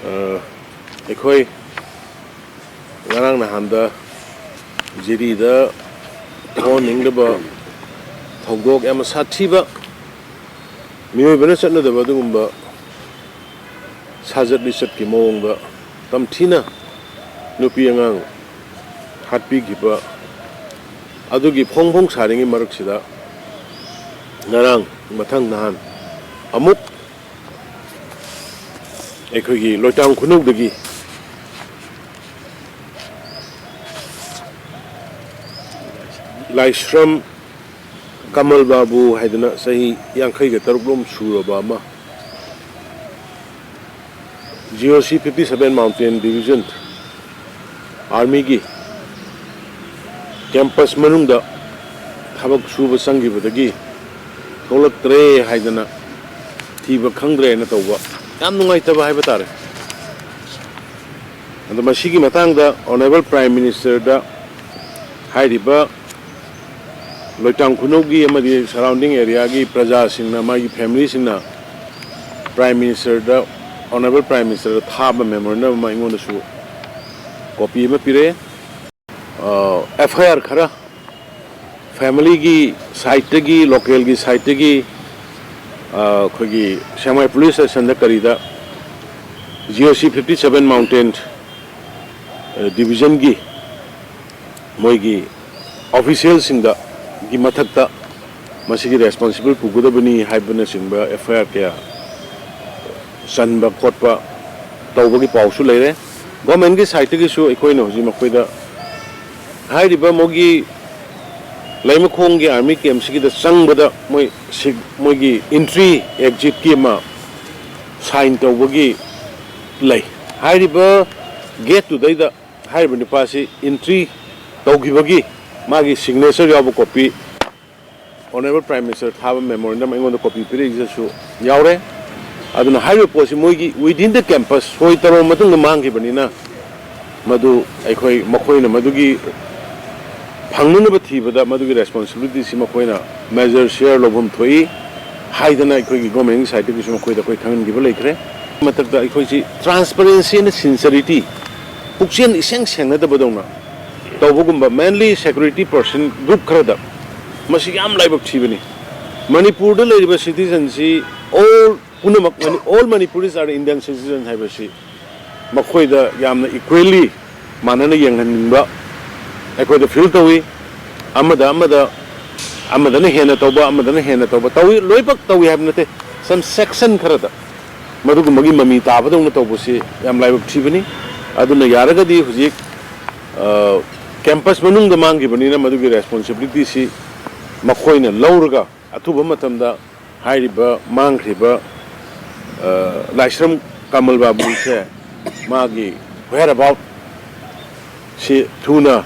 ꯑꯩꯈꯣꯏ ꯉꯔꯥꯡ ꯅꯍꯥꯟꯗ ꯖꯤꯔꯤꯗ ꯊꯣꯛꯍꯟꯅꯤꯡꯗꯕ ꯊꯧꯗꯣꯛ ꯌꯥꯝꯅ ꯁꯥꯊꯤꯕ ꯃꯤꯑꯣꯏꯕꯅ ꯆꯠꯅꯗꯕ ꯑꯗꯨꯒꯨꯝꯕ ꯁꯥꯖꯠ ꯂꯤꯆꯠꯀꯤ ꯃꯑꯣꯡꯗ ꯇꯝꯊꯤꯅ ꯅꯨꯄꯤ ꯑꯉꯥꯡ ꯍꯥꯠꯄꯤꯈꯤꯕ ꯑꯗꯨꯒꯤ ꯐꯣꯡ ꯐꯣꯡ ꯁꯥꯔꯤꯉꯩ ꯃꯔꯛꯁꯤꯗ ꯉꯔꯥꯡ ꯃꯊꯪ ꯅꯍꯥꯟ ꯑꯃꯨꯛ ꯑꯩꯈꯣꯏꯒꯤ ꯂꯣꯏꯇꯥꯡ ꯈꯨꯅꯧꯗꯒꯤ ꯂꯥꯏꯁ꯭ꯔꯝ ꯀꯃꯜꯕꯥꯕꯨ ꯍꯥꯏꯗꯅ ꯆꯍꯤ 53 ꯁꯨꯔꯕ ꯑꯃ GOC 57 Mountain Division Army campus manungda thabak suba sanggibadagi tolaktre haidana thiba khangdre na tawba yam nungaitaba haiba tare anda masigi matangda honorable prime minister da hairiba loitang khunogi amadi surrounding area gi praja singna magi family singna prime minister da honorable prime minister da thaba memorandum ma ingon su copy ma pire FIR khara family gi site gi local gi site gi khogi Shamai police station da karida GOC 57 Mountain division gi moigi official singda gi mathakta masigi responsible pugadbni haibana singba FIR kya sanba khotpa tawbagi pawsu leire government gi site gi su ekoina hoji makoida hairiba mogi laimakhong gi army camp sigi da changbada moigi entry exit ki ma sign tawbagi lei hairiba gate to daida hairiba nipasi entry tawgibagi magi signature yabu copy honorable prime minister thaba memorandum ingon copy pire su yaure aduna hairiba posi moigi within the campus soi taro matung mangkhibani na madu aikoi makoina madugi phangnu thibada madugi responsibility si makoina major share lobhum thoi haidana aikoi government side ki su makoida koi thangan gi leikre matakda aikoi si transparency and sincerity pukchen iseng sengna da badona tawbugumba mainly security person group kharada masi yam laibak thibani manipur da leiriba citizens si all Manipuris are Indian citizens haibasi makoida yamna equally manana yenghanba aikoida feel tawi amada ne hena tawba tawi loibak tawi habnate some section kharada madugumagi mami tabadong tawbusi yam laibak thibani aduna yaragadi hujik campus manungda manggibani na madugi responsibility si makoina lauraga atuba matamda hairiba mangkhriba Laisram Kamalbabu se magi where about si thuna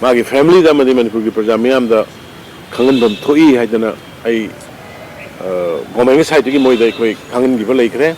magi family da madi manipur gi praja miyam da khangan thoi haidana ai government side gi moi dai koi khangan gi ba leikre